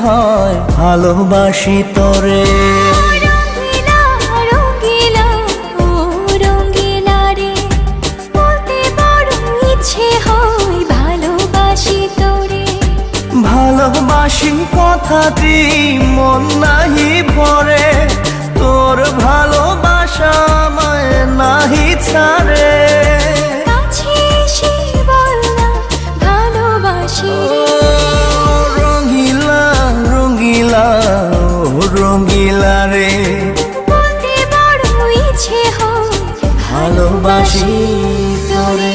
হয় ভালোবাসি তোরে। রঙ্গিলা রঙ্গিলা ও রঙ্গিলা রে, বলতে বড় ইচ্ছে হয় ভালোবাসি তোরে। ভালোবাসি কথাটি মন নাহি ভরে, তোর ভালোবাসা আমায় নাহি ছাড়ে। কাছে এসে বল না ভালোবাসি রে। রঙ্গিলা রঙ্গিলা ও রঙ্গিলা রে, বলতে বড় ইচ্ছে হয় ভালোবাসি তোরে।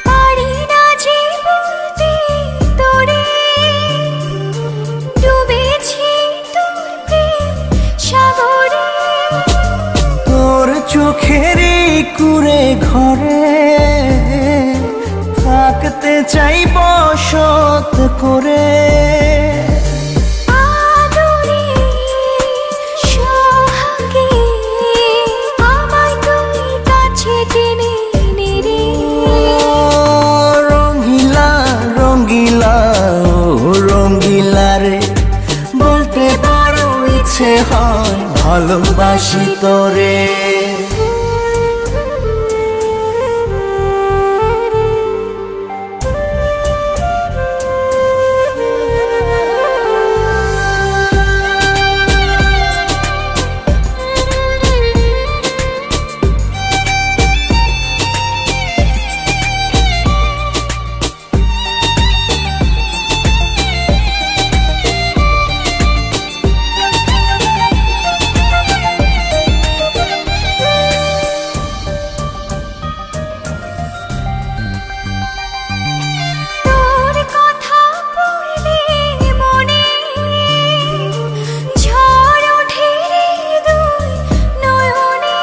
পারি না যে বলতে তোরে, ডুবেছি তোর প্রেম সাগরে। তোর চোখেরই কুঁড়ে ঘরে থাকতে চাই বসত করে। আদরে সোহাগে আমায় তুই কাছে টেনে নে রে। রঙ্গিলা রঙ্গিলা ও রঙ্গিলা রে, বলতে বড় ইচ্ছে হয় ভালোবাসি তোরে। তোর কথা পড়লে মনে ঝড় ওঠে রে দুই নয়নে।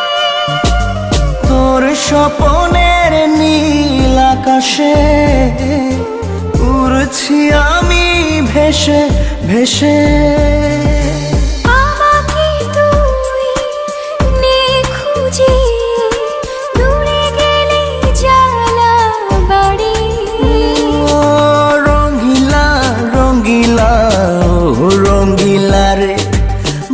তোর স্বপনের নীল আকাশে উড়ছি আমি ভেসে ভেসে। আমাকে তুই নে খুঁজে, দূরে গেলে জ্বালা বাড়ি। ও রঙ্গিলা রঙ্গিলা ও রঙ্গিলা রে,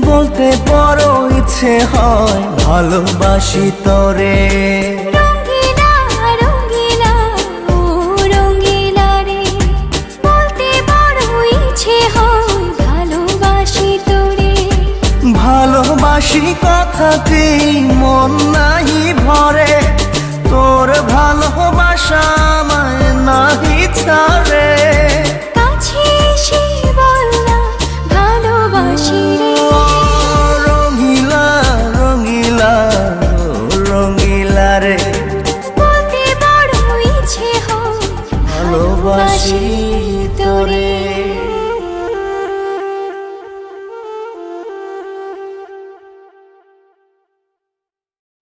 বলতে বড় ইচ্ছে হয় ভালোবাসি তোরে। রঙ্গিলা রঙ্গিলা ও রঙ্গিলা রে, বলতে বড় ইচ্ছে হয় ভালোবাসি তোরে। ভালোবাসি কথাটি মন নাহি ভরে, তোর ভালোবাসা আমায় নাহি ছাড়ে। কাছে এসে বল না ভালোবাসি রে। রঙ্গিলা রঙ্গিলা ও রঙ্গিলা রে, বলতে বড় ইচ্ছে হয় ভালোবাসি